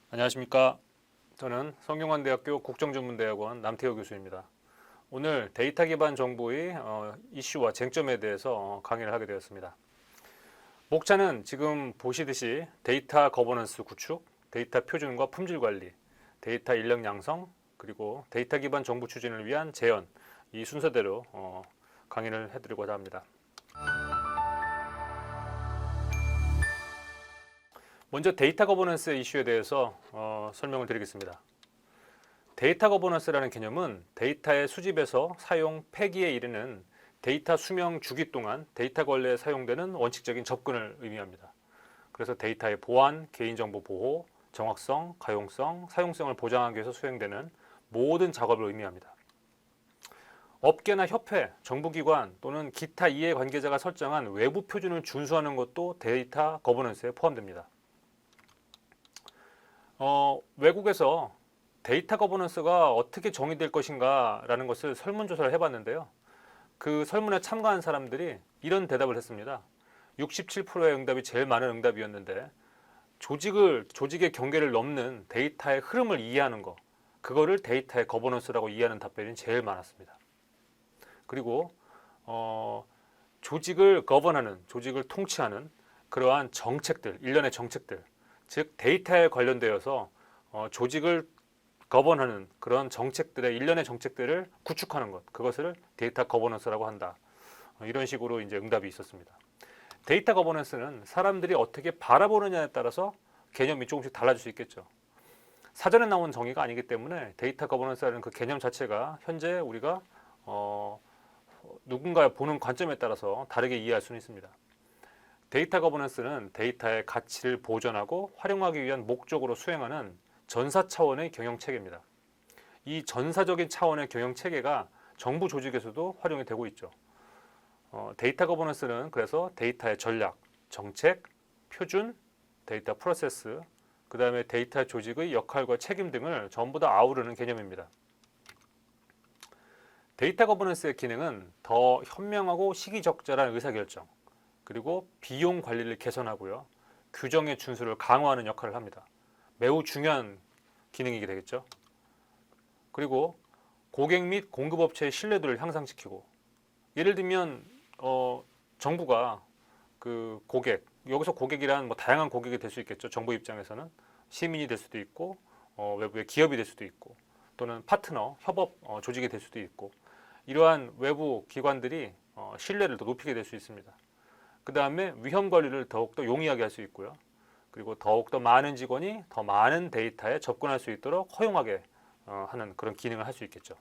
안녕하십니까. 저는 성균관대학교 국정전문대학원 남태호 교수입니다. 오늘 데이터 기반 정보의 이슈와 쟁점에 대해서 강의를 하게 되었습니다. 목차는 지금 보시듯이 데이터 거버넌스 구축, 데이터 표준과 품질 관리, 데이터 인력 양성, 그리고 데이터 기반 정보 추진을 위한 재현, 이 순서대로 강의를 해드리고자 합니다. 먼저 데이터 거버넌스 이슈에 대해서 설명을 드리겠습니다. 데이터 거버넌스라는 개념은 데이터의 수집에서 사용, 폐기에 이르는 데이터 수명 주기 동안 데이터 관리에 사용되는 원칙적인 접근을 의미합니다. 그래서 데이터의 보안, 개인정보 보호, 정확성, 가용성, 사용성을 보장하기 위해서 수행되는 모든 작업을 의미합니다. 업계나 협회, 정부기관 또는 기타 이해관계자가 설정한 외부 표준을 준수하는 것도 데이터 거버넌스에 포함됩니다. 외국에서 데이터 거버넌스가 어떻게 정의될 것인가 라는 것을 설문조사를 해봤는데요. 그 설문에 참가한 사람들이 이런 대답을 했습니다. 67%의 응답이 제일 많은 응답이었는데 조직의 경계를 넘는 데이터의 흐름을 이해하는 것, 그거를 데이터의 거버넌스라고 이해하는 답변이 제일 많았습니다. 그리고 조직을 거버하는, 조직을 통치하는 그러한 정책들, 일련의 정책들, 즉 데이터에 관련되어서 조직을 거버하는 그런 정책들의 일련의 정책들을 구축하는 것, 그것을 데이터 거버넌스라고 한다. 이런 식으로 이제 응답이 있었습니다. 데이터 거버넌스는 사람들이 어떻게 바라보느냐에 따라서 개념이 조금씩 달라질 수 있겠죠. 사전에 나온 정의가 아니기 때문에 데이터 거버넌스라는 그 개념 자체가 현재 우리가 누군가 보는 관점에 따라서 다르게 이해할 수는 있습니다. 데이터 거버넌스는 데이터의 가치를 보존하고 활용하기 위한 목적으로 수행하는 전사 차원의 경영 체계입니다. 이 전사적인 차원의 경영 체계가 정부 조직에서도 활용이 되고 있죠. 데이터 거버넌스는 그래서 데이터의 전략, 정책, 표준, 데이터 프로세스, 그 다음에 데이터 조직의 역할과 책임 등을 전부 다 아우르는 개념입니다. 데이터 거버넌스의 기능은 더 현명하고 시기적절한 의사결정, 그리고 비용 관리를 개선하고요. 규정의 준수를 강화하는 역할을 합니다. 매우 중요한 기능이게 되겠죠. 그리고 고객 및 공급업체의 신뢰도를 향상시키고, 예를 들면 정부가 그 고객, 여기서 고객이란 뭐 다양한 고객이 될 수 있겠죠. 정부 입장에서는 시민이 될 수도 있고 외부의 기업이 될 수도 있고 또는 파트너, 협업 조직이 될 수도 있고, 이러한 외부 기관들이 신뢰를 더 높이게 될 수 있습니다. 그 다음에 위험 관리를 더욱더 용이하게 할 수 있고요. 그리고 더욱더 많은 직원이 더 많은 데이터에 접근할 수 있도록 허용하게 하는 그런 기능을 할 수 있겠죠.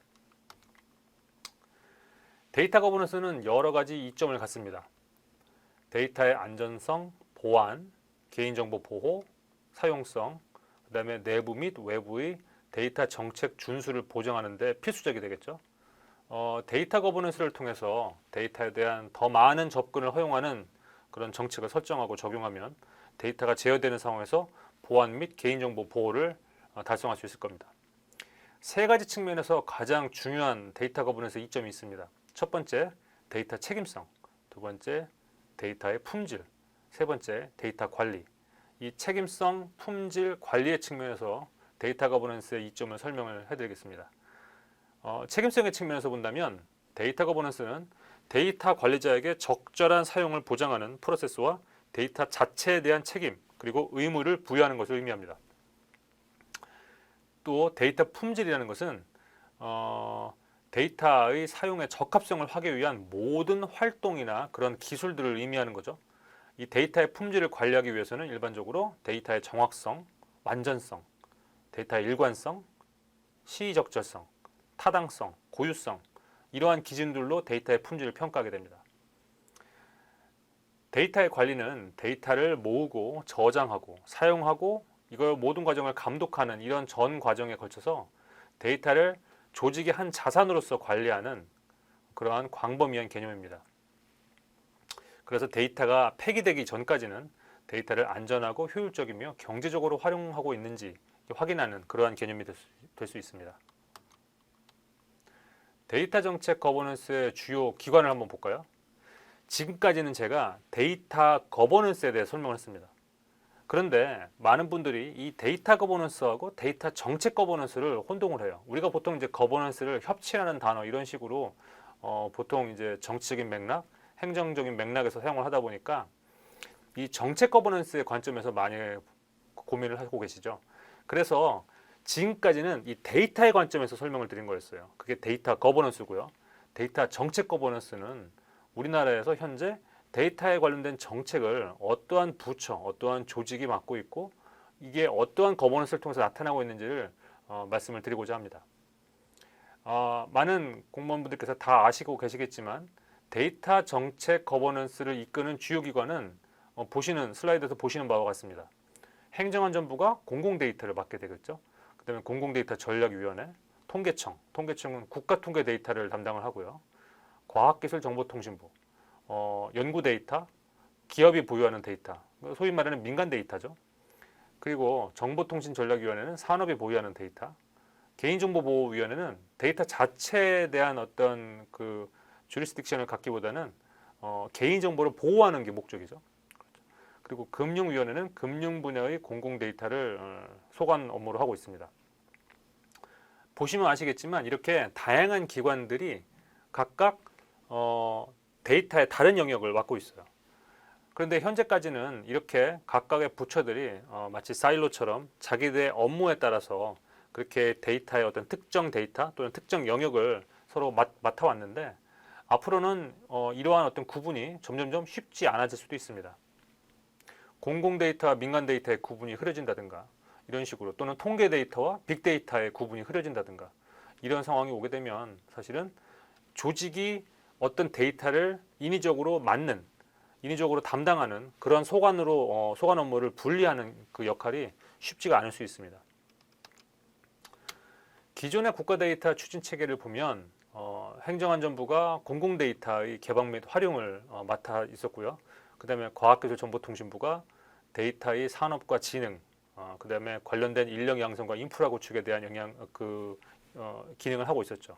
데이터 거버넌스는 여러 가지 이점을 갖습니다. 데이터의 안전성, 보안, 개인정보 보호, 사용성, 그 다음에 내부 및 외부의 데이터 정책 준수를 보장하는 데 필수적이 되겠죠. 데이터 거버넌스를 통해서 데이터에 대한 더 많은 접근을 허용하는 그런 정책을 설정하고 적용하면 데이터가 제어되는 상황에서 보안 및 개인정보 보호를 달성할 수 있을 겁니다. 세 가지 측면에서 가장 중요한 데이터 거버넌스 이점이 있습니다. 첫 번째, 데이터 책임성. 두 번째, 데이터의 품질. 세 번째, 데이터 관리. 이 책임성, 품질, 관리의 측면에서 데이터 거버넌스의 이점을 설명을 해드리겠습니다. 책임성의 측면에서 본다면 데이터 거버넌스는 데이터 관리자에게 적절한 사용을 보장하는 프로세스와 데이터 자체에 대한 책임 그리고 의무를 부여하는 것을 의미합니다. 또 데이터 품질이라는 것은 데이터의 사용의 적합성을 하기 위한 모든 활동이나 그런 기술들을 의미하는 거죠. 이 데이터의 품질을 관리하기 위해서는 일반적으로 데이터의 정확성, 완전성, 데이터의 일관성, 시의적절성, 타당성, 고유성, 이러한 기준들로 데이터의 품질을 평가하게 됩니다. 데이터의 관리는 데이터를 모으고 저장하고 사용하고 이걸 모든 과정을 감독하는 이런 전 과정에 걸쳐서 데이터를 조직의 한 자산으로서 관리하는 그러한 광범위한 개념입니다. 그래서 데이터가 폐기되기 전까지는 데이터를 안전하고 효율적이며 경제적으로 활용하고 있는지 확인하는 그러한 개념이 될 수 있습니다. 데이터 정책 거버넌스의 주요 기관을 한번 볼까요? 지금까지는 제가 데이터 거버넌스에 대해 설명을 했습니다. 그런데 많은 분들이 이 데이터 거버넌스하고 데이터 정책 거버넌스를 혼동을 해요. 우리가 보통 이제 거버넌스를 협치라는 단어 이런 식으로 보통 이제 정치적인 맥락, 행정적인 맥락에서 사용을 하다 보니까 이 정책 거버넌스의 관점에서 많이 고민을 하고 계시죠. 그래서 지금까지는 이 데이터의 관점에서 설명을 드린 거였어요. 그게 데이터 거버넌스고요. 데이터 정책 거버넌스는 우리나라에서 현재 데이터에 관련된 정책을 어떠한 부처, 어떠한 조직이 맡고 있고 이게 어떠한 거버넌스를 통해서 나타나고 있는지를 말씀을 드리고자 합니다. 많은 공무원분들께서 다 아시고 계시겠지만 데이터 정책 거버넌스를 이끄는 주요 기관은 보시는 슬라이드에서 보시는 바와 같습니다. 행정안전부가 공공 데이터를 맡게 되겠죠. 그다음에 공공데이터 전략위원회, 통계청은 국가통계 데이터를 담당을 하고요. 과학기술정보통신부, 연구 데이터, 기업이 보유하는 데이터, 소위 말하는 민간 데이터죠. 그리고 정보통신전략위원회는 산업이 보유하는 데이터, 개인정보보호위원회는 데이터 자체에 대한 어떤 그 주리스딕션을 갖기보다는 개인정보를 보호하는 게 목적이죠. 그리고 금융위원회는 금융 분야의 공공 데이터를 소관 업무를 하고 있습니다. 보시면 아시겠지만 이렇게 다양한 기관들이 각각 데이터의 다른 영역을 맡고 있어요. 그런데 현재까지는 이렇게 각각의 부처들이 마치 사일로처럼 자기들의 업무에 따라서 그렇게 데이터의 어떤 특정 데이터 또는 특정 영역을 서로 맡아왔는데 앞으로는 이러한 어떤 구분이 점점점 쉽지 않아질 수도 있습니다. 공공 데이터와 민간 데이터의 구분이 흐려진다든가 이런 식으로 또는 통계 데이터와 빅데이터의 구분이 흐려진다든가 이런 상황이 오게 되면 사실은 조직이 어떤 데이터를 인위적으로 맡는, 인위적으로 담당하는 그런 소관 업무를 분리하는 그 역할이 쉽지가 않을 수 있습니다. 기존의 국가 데이터 추진 체계를 보면 행정안전부가 공공 데이터의 개방 및 활용을 맡아 있었고요. 그다음에 과학기술정보통신부가 데이터의 산업과 진흥, 그다음에 관련된 인력 양성과 인프라 구축에 대한 기능을 하고 있었죠.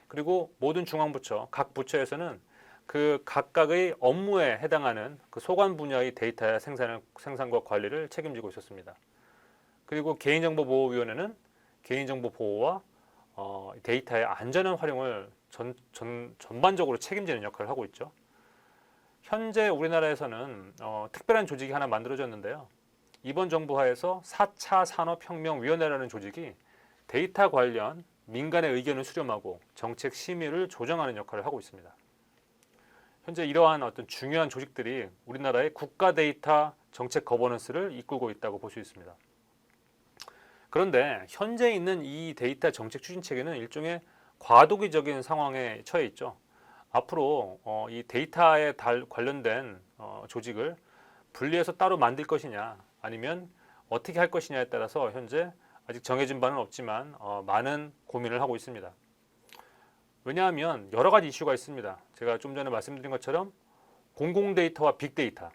그리고 모든 중앙부처, 각 부처에서는 그 각각의 업무에 해당하는 그 소관 분야의 데이터의 생산과 관리를 책임지고 있었습니다. 그리고 개인정보보호위원회는 개인정보 보호와 데이터의 안전한 활용을 전반적으로 책임지는 역할을 하고 있죠. 현재 우리나라에서는 특별한 조직이 하나 만들어졌는데요. 이번 정부 하에서 4차 산업혁명위원회라는 조직이 데이터 관련 민간의 의견을 수렴하고 정책 심의를 조정하는 역할을 하고 있습니다. 현재 이러한 어떤 중요한 조직들이 우리나라의 국가 데이터 정책 거버넌스를 이끌고 있다고 볼 수 있습니다. 그런데 현재 있는 이 데이터 정책 추진 체계는 일종의 과도기적인 상황에 처해 있죠. 앞으로 이 데이터에 관련된 조직을 분리해서 따로 만들 것이냐 아니면 어떻게 할 것이냐에 따라서 현재 아직 정해진 바는 없지만 많은 고민을 하고 있습니다. 왜냐하면 여러 가지 이슈가 있습니다. 제가 좀 전에 말씀드린 것처럼 공공 데이터와 빅데이터,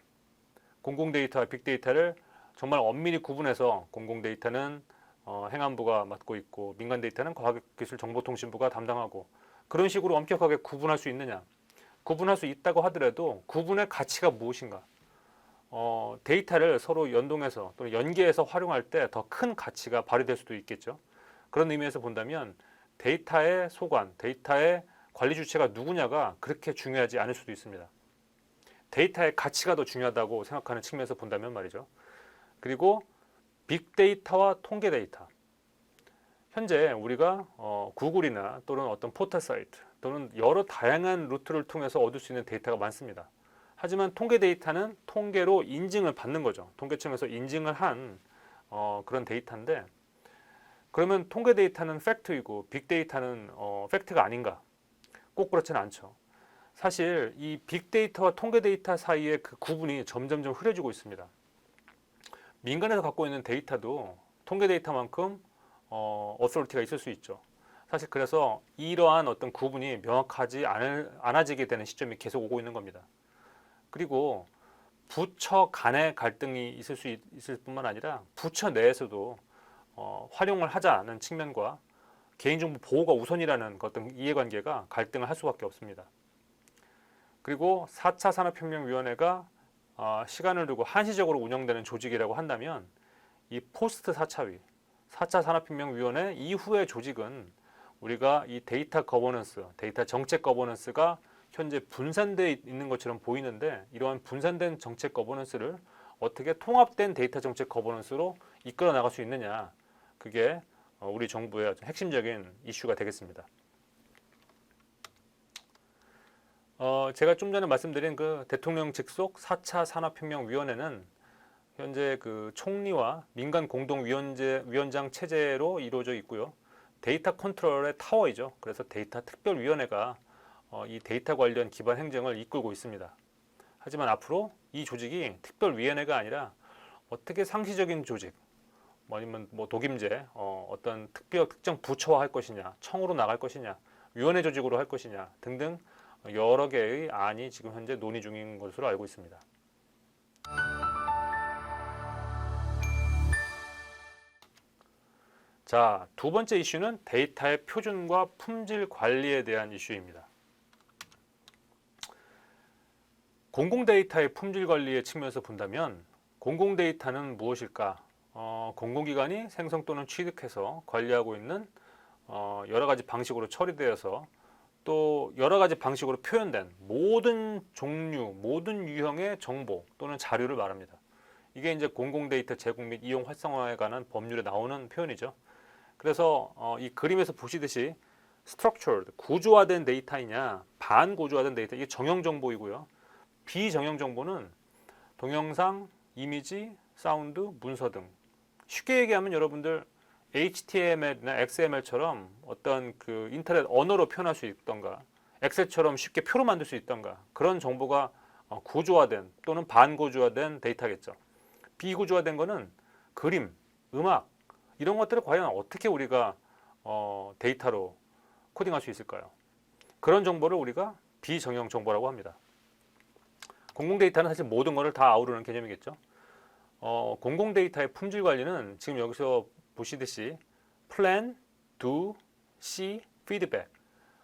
공공 데이터와 빅데이터를 정말 엄밀히 구분해서 공공 데이터는 행안부가 맡고 있고 민간 데이터는 과학기술정보통신부가 담당하고 그런 식으로 엄격하게 구분할 수 있느냐? 구분할 수 있다고 하더라도 구분의 가치가 무엇인가? 데이터를 서로 연동해서 또는 연계해서 활용할 때 더 큰 가치가 발휘될 수도 있겠죠. 그런 의미에서 본다면 데이터의 소관, 데이터의 관리 주체가 누구냐가 그렇게 중요하지 않을 수도 있습니다. 데이터의 가치가 더 중요하다고 생각하는 측면에서 본다면 말이죠. 그리고 빅데이터와 통계 데이터. 현재 우리가 구글이나 또는 어떤 포털 사이트 또는 여러 다양한 루트를 통해서 얻을 수 있는 데이터가 많습니다. 하지만 통계 데이터는 통계로 인증을 받는 거죠. 통계청에서 인증을 한 그런 데이터인데 그러면 통계 데이터는 팩트이고 빅데이터는 팩트가 아닌가? 꼭 그렇지는 않죠. 사실 이 빅데이터와 통계 데이터 사이의 그 구분이 점점점 흐려지고 있습니다. 민간에서 갖고 있는 데이터도 통계 데이터만큼 어소리티가 있을 수 있죠. 사실 그래서 이러한 어떤 구분이 명확하지 않아지게 되는 시점이 계속 오고 있는 겁니다. 그리고 부처 간의 갈등이 있을 뿐만 아니라 부처 내에서도 활용을 하자는 측면과 개인정보 보호가 우선이라는 어떤 이해관계가 갈등을 할 수밖에 없습니다. 그리고 4차 산업혁명위원회가 시간을 두고 한시적으로 운영되는 조직이라고 한다면 이 포스트 4차 4차 산업혁명위원회 이후의 조직은 우리가 이 데이터 거버넌스, 데이터 정책 거버넌스가 현재 분산되어 있는 것처럼 보이는데 이러한 분산된 정책 거버넌스를 어떻게 통합된 데이터 정책 거버넌스로 이끌어 나갈 수 있느냐, 그게 우리 정부의 아주 핵심적인 이슈가 되겠습니다. 제가 좀 전에 말씀드린 그 대통령 직속 4차 산업혁명위원회는 현재 그 총리와 민간 공동위원장 체제로 이루어져 있고요. 데이터 컨트롤의 타워이죠. 그래서 데이터 특별위원회가 이 데이터 관련 기반 행정을 이끌고 있습니다. 하지만 앞으로 이 조직이 특별위원회가 아니라 어떻게 상시적인 조직, 아니면 뭐 독임제, 어떤 특정 부처화 할 것이냐, 청으로 나갈 것이냐, 위원회 조직으로 할 것이냐 등등 여러 개의 안이 지금 현재 논의 중인 것으로 알고 있습니다. 자, 두 번째 이슈는 데이터의 표준과 품질 관리에 대한 이슈입니다. 공공 데이터의 품질 관리의 측면에서 본다면 공공 데이터는 무엇일까? 공공기관이 생성 또는 취득해서 관리하고 있는 여러 가지 방식으로 처리되어서 또 여러 가지 방식으로 표현된 모든 종류, 모든 유형의 정보 또는 자료를 말합니다. 이게 이제 공공 데이터 제공 및 이용 활성화에 관한 법률에 나오는 표현이죠. 그래서 이 그림에서 보시듯이 structured, 구조화된 데이터이냐, 반구조화된 데이터, 이게 정형 정보이고요. 비정형 정보는 동영상, 이미지, 사운드, 문서 등. 쉽게 얘기하면 여러분들 HTML이나 XML처럼 어떤 그 인터넷 언어로 표현할 수 있던가, 엑셀처럼 쉽게 표로 만들 수 있던가, 그런 정보가 구조화된 또는 반구조화된 데이터겠죠. 비구조화된 거는 그림, 음악 이런 것들을 과연 어떻게 우리가 데이터로 코딩할 수 있을까요? 그런 정보를 우리가 비정형 정보라고 합니다. 공공 데이터는 사실 모든 것을 다 아우르는 개념이겠죠. 공공 데이터의 품질 관리는 지금 여기서 보시듯이 plan, do, see, feedback.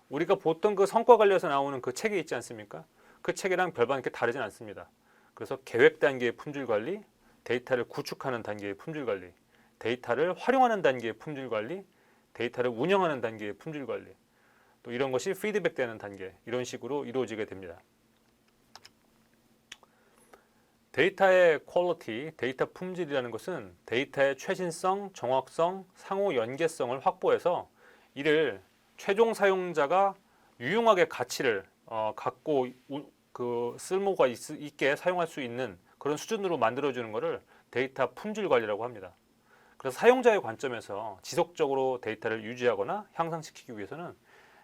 우리가 보통 그 성과 관리에서 나오는 그 책이 있지 않습니까? 그 책이랑 별반 이렇게 다르진 않습니다. 그래서 계획 단계의 품질 관리, 데이터를 구축하는 단계의 품질 관리, 데이터를 활용하는 단계의 품질 관리, 데이터를 운영하는 단계의 품질 관리, 또 이런 것이 피드백 되는 단계, 이런 식으로 이루어지게 됩니다. 데이터의 퀄리티, 데이터 품질이라는 것은 데이터의 최신성, 정확성, 상호 연계성을 확보해서 이를 최종 사용자가 유용하게 가치를 갖고 쓸모가 있게 사용할 수 있는 그런 수준으로 만들어주는 것을 데이터 품질 관리라고 합니다. 그래서 사용자의 관점에서 지속적으로 데이터를 유지하거나 향상시키기 위해서는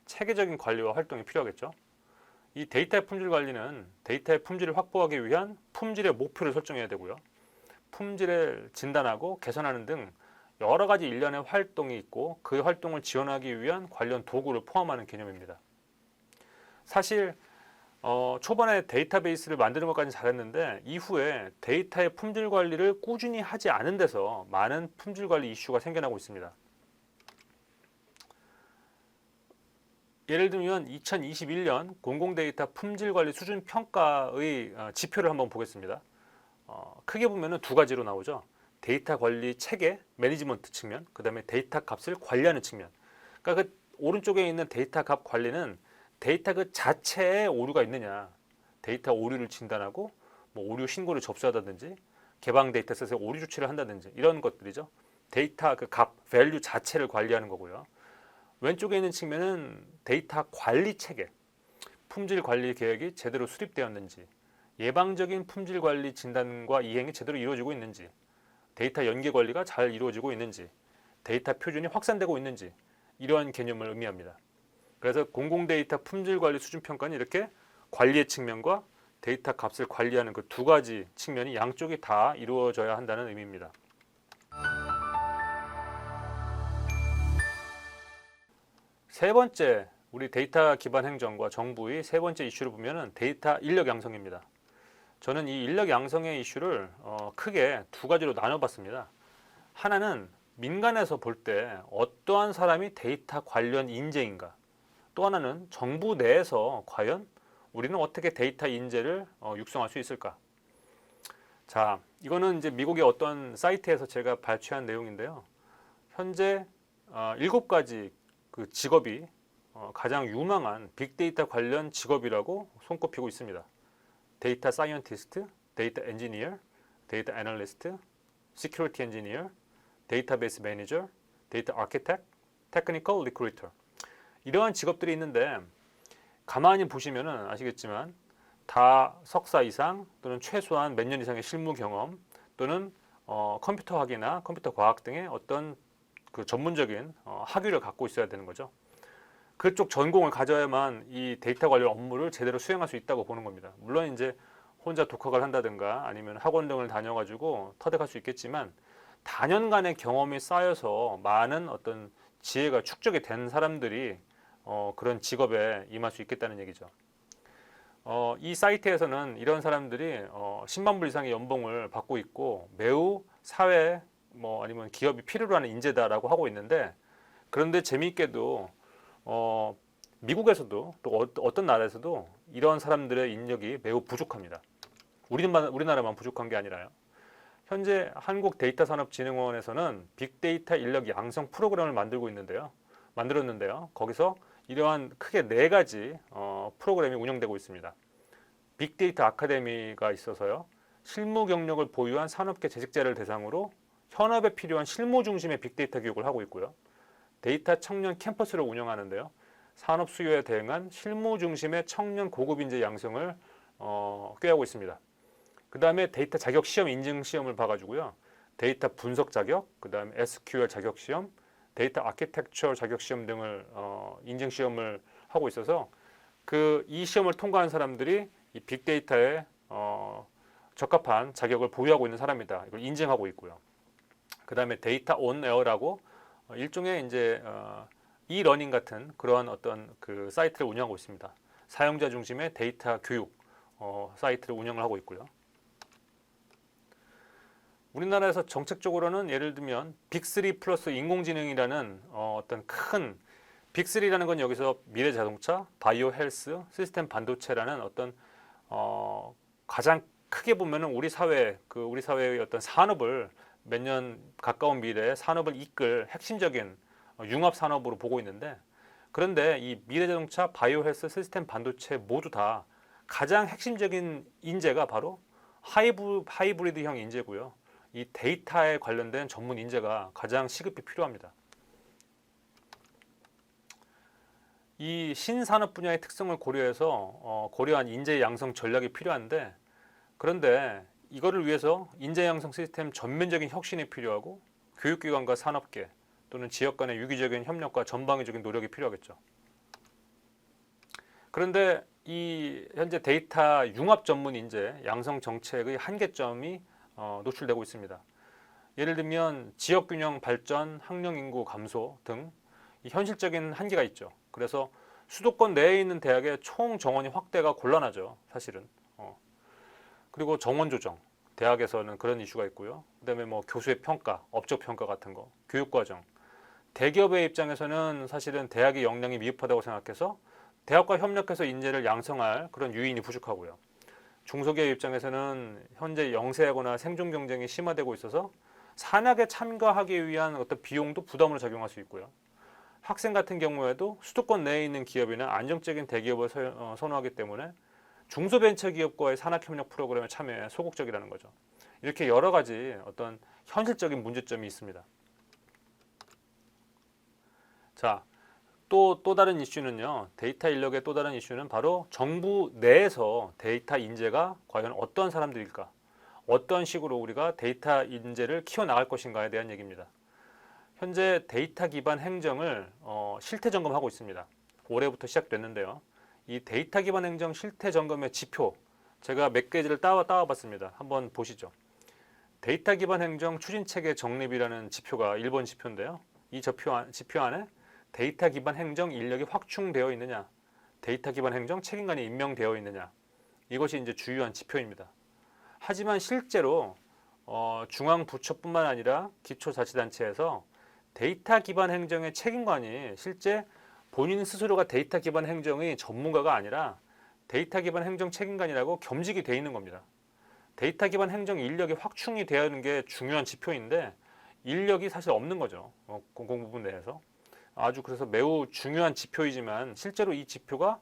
체계적인 관리와 활동이 필요하겠죠. 이 데이터의 품질 관리는 데이터의 품질을 확보하기 위한 품질의 목표를 설정해야 되고요. 품질을 진단하고 개선하는 등 여러 가지 일련의 활동이 있고 그 활동을 지원하기 위한 관련 도구를 포함하는 개념입니다. 사실 초반에 데이터베이스를 만드는 것까지 잘했는데 이후에 데이터의 품질 관리를 꾸준히 하지 않은 데서 많은 품질 관리 이슈가 생겨나고 있습니다. 예를 들면 2021년 공공데이터 품질관리 수준 평가의 지표를 한번 보겠습니다. 크게 보면 두 가지로 나오죠. 데이터 관리 체계, 매니지먼트 측면, 그 다음에 데이터 값을 관리하는 측면. 그러니까 그 오른쪽에 있는 데이터 값 관리는 데이터 그 자체에 오류가 있느냐, 데이터 오류를 진단하고 뭐 오류 신고를 접수하다든지 개방 데이터셋에 오류 조치를 한다든지 이런 것들이죠. 데이터 그 값, 밸류 자체를 관리하는 거고요. 왼쪽에 있는 측면은 데이터 관리 체계, 품질 관리 계획이 제대로 수립되었는지, 예방적인 품질 관리 진단과 이행이 제대로 이루어지고 있는지, 데이터 연계 관리가 잘 이루어지고 있는지, 데이터 표준이 확산되고 있는지 이러한 개념을 의미합니다. 그래서 공공 데이터 품질 관리 수준 평가는 이렇게 관리의 측면과 데이터 값을 관리하는 그 두 가지 측면이 양쪽이 다 이루어져야 한다는 의미입니다. 세 번째, 우리 데이터 기반 행정과 정부의 세 번째 이슈를 보면은 데이터 인력 양성입니다. 저는 이 인력 양성의 이슈를 크게 두 가지로 나눠봤습니다. 하나는 민간에서 볼 때 어떠한 사람이 데이터 관련 인재인가, 또 하나는 정부 내에서 과연 우리는 어떻게 데이터 인재를 육성할 수 있을까. 자, 이거는 이제 미국의 어떤 사이트에서 제가 발췌한 내용인데요. 현재 7가지 그 직업이 가장 유망한 빅데이터 관련 직업이라고 손꼽히고 있습니다. 데이터 사이언티스트, 데이터 엔지니어, 데이터 애널리스트, 시큐리티 엔지니어, 데이터베이스 매니저, 데이터 아키텍트, 테크니컬 리크루터. 이러한 직업들이 있는데 가만히 보시면은 아시겠지만 다 석사 이상 또는 최소한 몇 년 이상의 실무 경험 또는 컴퓨터학이나 컴퓨터 과학 등의 어떤 그 전문적인 학위를 갖고 있어야 되는 거죠. 그쪽 전공을 가져야만 이 데이터 관련 업무를 제대로 수행할 수 있다고 보는 겁니다. 물론 이제 혼자 독학을 한다든가 아니면 학원 등을 다녀가지고 터득할 수 있겠지만 다년간의 경험이 쌓여서 많은 어떤 지혜가 축적이 된 사람들이 그런 직업에 임할 수 있겠다는 얘기죠. 이 사이트에서는 이런 사람들이 10만 불 이상의 연봉을 받고 있고 매우 사회 아니면 기업이 필요로 하는 인재다라고 하고 있는데, 그런데 재미있게도 미국에서도 또 어떤 나라에서도 이런 사람들의 인력이 매우 부족합니다. 우리나라만 부족한 게 아니라요. 현재 한국데이터산업진흥원에서는 빅데이터 인력 양성 프로그램을 만들었는데요. 거기서 이러한 크게 4가지 프로그램이 운영되고 있습니다. 빅데이터 아카데미가 있어서요. 실무 경력을 보유한 산업계 재직자를 대상으로 현업에 필요한 실무 중심의 빅데이터 교육을 하고 있고요. 데이터 청년 캠퍼스를 운영하는데요. 산업 수요에 대응한 실무 중심의 청년 고급 인재 양성을 꾀하고 있습니다. 그 다음에 데이터 자격 시험 인증 시험을 봐가지고요. 데이터 분석 자격, 그 다음에 SQL 자격 시험, 데이터 아키텍처 자격 시험 등을 인증 시험을 하고 있어서 이 시험을 통과한 사람들이 이 빅데이터에 적합한 자격을 보유하고 있는 사람이다. 이걸 인증하고 있고요. 그 다음에 데이터 온 에어라고 일종의 이제 이러닝 같은 그러한 어떤 그 사이트를 운영하고 있습니다. 사용자 중심의 데이터 교육 사이트를 운영을 하고 있고요. 우리나라에서 정책적으로는 예를 들면 빅3 플러스 인공지능이라는 어떤 큰 빅3라는 건 여기서 미래자동차, 바이오 헬스, 시스템 반도체라는 어떤 가장 크게 보면은 우리 사회의 어떤 산업을 몇 년 가까운 미래에 산업을 이끌 핵심적인 융합 산업으로 보고 있는데, 그런데 이 미래자동차, 바이오 헬스, 시스템 반도체 모두 다 가장 핵심적인 인재가 바로 하이브리드형 인재고요. 이 데이터에 관련된 전문 인재가 가장 시급히 필요합니다. 이 신산업 분야의 특성을 고려해서 고려한 인재 양성 전략이 필요한데, 그런데 이거를 위해서 인재 양성 시스템 전면적인 혁신이 필요하고 교육기관과 산업계 또는 지역 간의 유기적인 협력과 전방위적인 노력이 필요하겠죠. 그런데 이 현재 데이터 융합 전문 인재 양성 정책의 한계점이 노출되고 있습니다. 예를 들면 지역 균형 발전, 학령 인구 감소 등 이 현실적인 한계가 있죠. 그래서 수도권 내에 있는 대학의 총 정원이 확대가 곤란하죠, 사실은. 그리고 정원 조정, 대학에서는 그런 이슈가 있고요. 그다음에 교수의 평가, 업적 평가 같은 거, 교육 과정. 대기업의 입장에서는 사실은 대학의 역량이 미흡하다고 생각해서 대학과 협력해서 인재를 양성할 그런 유인이 부족하고요. 중소기업 입장에서는 현재 영세하거나 생존 경쟁이 심화되고 있어서 산학에 참가하기 위한 어떤 비용도 부담으로 작용할 수 있고요. 학생 같은 경우에도 수도권 내에 있는 기업이나 안정적인 대기업을 선호하기 때문에 중소벤처기업과의 산학협력 프로그램에 참여해 소극적이라는 거죠. 이렇게 여러 가지 어떤 현실적인 문제점이 있습니다. 자, 또 다른 이슈는요. 데이터 인력의 또 다른 이슈는 바로 정부 내에서 데이터 인재가 과연 어떤 사람들일까? 어떤 식으로 우리가 데이터 인재를 키워나갈 것인가에 대한 얘기입니다. 현재 데이터 기반 행정을 실태 점검하고 있습니다. 올해부터 시작됐는데요. 이 데이터 기반 행정 실태 점검의 지표, 제가 몇 개를 따와봤습니다. 한번 보시죠. 데이터 기반 행정 추진체계 정립이라는 지표가 1번 지표인데요. 이 지표 안에 데이터 기반 행정 인력이 확충되어 있느냐, 데이터 기반 행정 책임관이 임명되어 있느냐, 이것이 이제 주요한 지표입니다. 하지만 실제로 중앙부처뿐만 아니라 기초자치단체에서 데이터 기반 행정의 책임관이 실제 본인 스스로가 데이터 기반 행정의 전문가가 아니라 데이터 기반 행정 책임관이라고 겸직이 돼 있는 겁니다. 데이터 기반 행정 인력이 확충이 되어야 하는 게 중요한 지표인데 인력이 사실 없는 거죠. 공공부문 내에서. 아주 그래서 매우 중요한 지표이지만 실제로 이 지표가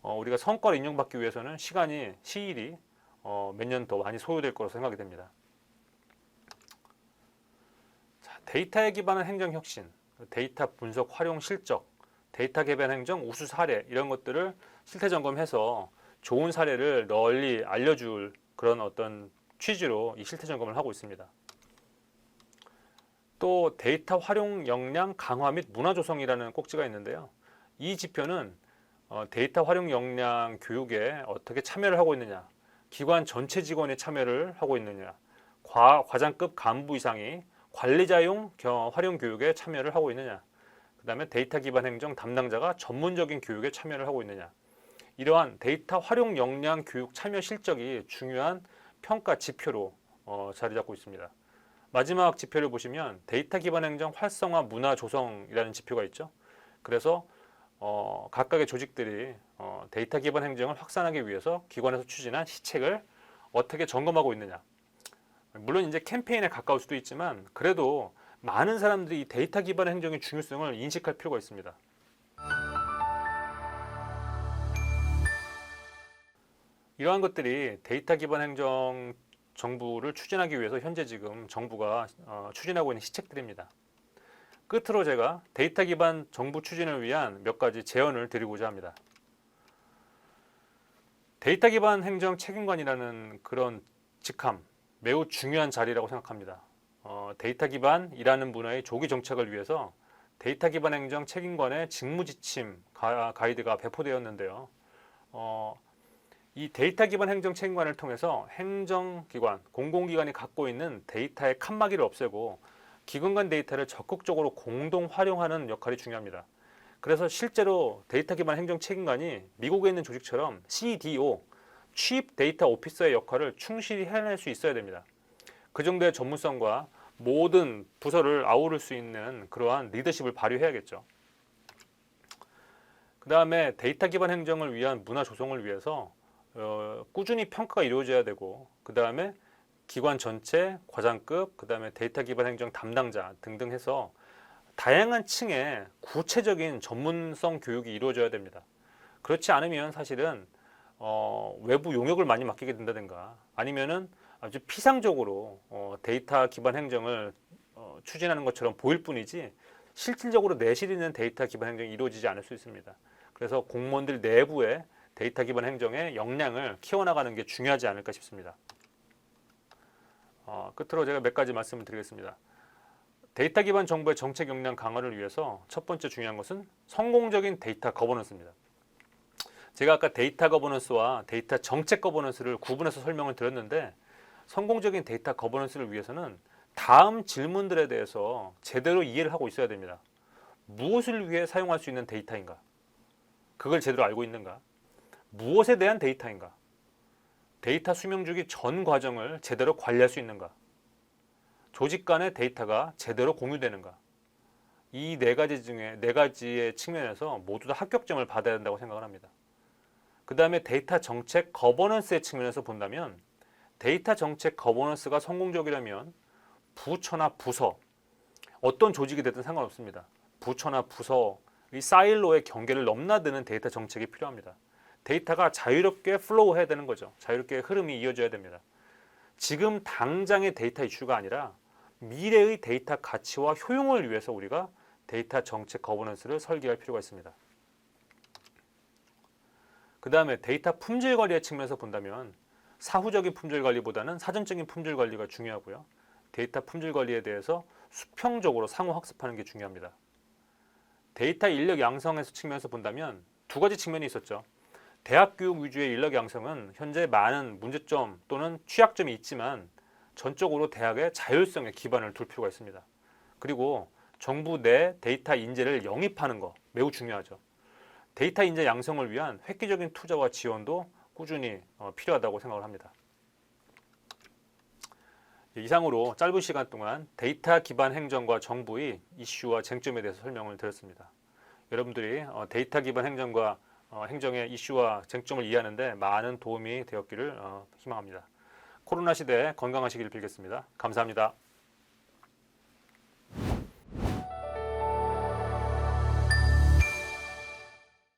우리가 성과를 인정받기 위해서는 시일이 몇 년 더 많이 소요될 거라고 생각이 됩니다. 자, 데이터에 기반한 행정 혁신, 데이터 분석 활용 실적, 데이터 개발 행정 우수 사례 이런 것들을 실태 점검해서 좋은 사례를 널리 알려줄 그런 어떤 취지로 이 실태 점검을 하고 있습니다. 또 데이터 활용 역량 강화 및 문화 조성이라는 꼭지가 있는데요. 이 지표는 데이터 활용 역량 교육에 어떻게 참여를 하고 있느냐, 기관 전체 직원의 참여를 하고 있느냐, 과장급 간부 이상이 관리자용 활용 교육에 참여를 하고 있느냐, 그 다음에 데이터 기반 행정 담당자가 전문적인 교육에 참여를 하고 있느냐, 이러한 데이터 활용 역량 교육 참여 실적이 중요한 평가 지표로 자리 잡고 있습니다. 마지막 지표를 보시면 데이터 기반 행정 활성화 문화 조성이라는 지표가 있죠. 그래서 각각의 조직들이 데이터 기반 행정을 확산하기 위해서 기관에서 추진한 시책을 어떻게 점검하고 있느냐. 물론 이제 캠페인에 가까울 수도 있지만 그래도 많은 사람들이 이 데이터 기반 행정의 중요성을 인식할 필요가 있습니다. 이러한 것들이 데이터 기반 행정 정부를 추진하기 위해서 현재 지금 정부가 추진하고 있는 시책들입니다. 끝으로 제가 데이터 기반 정부 추진을 위한 몇 가지 제언을 드리고자 합니다. 데이터 기반 행정 책임관이라는 그런 직함, 매우 중요한 자리라고 생각합니다. 데이터 기반이라는 문화의 조기 정착을 위해서 데이터 기반 행정 책임관의 직무 지침 가이드가 배포되었는데요. 이 데이터 기반 행정 책임관을 통해서 행정기관, 공공기관이 갖고 있는 데이터의 칸막이를 없애고 기관 간 데이터를 적극적으로 공동 활용하는 역할이 중요합니다. 그래서 실제로 데이터 기반 행정 책임관이 미국에 있는 조직처럼 CDO, Chief Data Officer의 역할을 충실히 해낼 수 있어야 됩니다. 그 정도의 전문성과 모든 부서를 아우를 수 있는 그러한 리더십을 발휘해야겠죠. 그 다음에 데이터 기반 행정을 위한 문화 조성을 위해서 꾸준히 평가가 이루어져야 되고 그 다음에 기관 전체, 과장급, 그 다음에 데이터 기반 행정 담당자 등등 해서 다양한 층의 구체적인 전문성 교육이 이루어져야 됩니다. 그렇지 않으면 사실은 외부 용역을 많이 맡기게 된다든가 아니면은 아주 피상적으로 데이터 기반 행정을 추진하는 것처럼 보일 뿐이지 실질적으로 내실 있는 데이터 기반 행정이 이루어지지 않을 수 있습니다. 그래서 공무원들 내부에 데이터 기반 행정의 역량을 키워나가는 게 중요하지 않을까 싶습니다. 끝으로 제가 몇 가지 말씀을 드리겠습니다. 데이터 기반 정부의 정책 역량 강화를 위해서 첫 번째 중요한 것은 성공적인 데이터 거버넌스입니다. 제가 아까 데이터 거버넌스와 데이터 정책 거버넌스를 구분해서 설명을 드렸는데 성공적인 데이터 거버넌스를 위해서는 다음 질문들에 대해서 제대로 이해를 하고 있어야 됩니다. 무엇을 위해 사용할 수 있는 데이터인가? 그걸 제대로 알고 있는가? 무엇에 대한 데이터인가? 데이터 수명 주기 전 과정을 제대로 관리할 수 있는가? 조직 간의 데이터가 제대로 공유되는가? 이 네 가지의 측면에서 모두 다 합격점을 받아야 된다고 생각을 합니다. 그 다음에 데이터 정책 거버넌스의 측면에서 본다면 데이터 정책 거버넌스가 성공적이라면 부처나 부서, 어떤 조직이 됐든 상관없습니다. 부처나 부서, 이 사일로의 경계를 넘나드는 데이터 정책이 필요합니다. 데이터가 자유롭게 플로우해야 되는 거죠. 자유롭게 흐름이 이어져야 됩니다. 지금 당장의 데이터 이슈가 아니라 미래의 데이터 가치와 효용을 위해서 우리가 데이터 정책 거버넌스를 설계할 필요가 있습니다. 그 다음에 데이터 품질 관리의 측면에서 본다면 사후적인 품질 관리보다는 사전적인 품질 관리가 중요하고요. 데이터 품질 관리에 대해서 수평적으로 상호 학습하는 게 중요합니다. 데이터 인력 양성에서 측면에서 본다면 두 가지 측면이 있었죠. 대학 교육 위주의 인력 양성은 현재 많은 문제점 또는 취약점이 있지만 전적으로 대학의 자율성에 기반을 둘 필요가 있습니다. 그리고 정부 내 데이터 인재를 영입하는 거 매우 중요하죠. 데이터 인재 양성을 위한 획기적인 투자와 지원도 꾸준히 필요하다고 생각을 합니다. 이상으로 짧은 시간 동안 데이터 기반 행정과 정부의 이슈와 쟁점에 대해서 설명을 드렸습니다. 여러분들이 데이터 기반 행정과 행정의 이슈와 쟁점을 이해하는 데 많은 도움이 되었기를 희망합니다. 코로나 시대에 건강하시길 빌겠습니다. 감사합니다.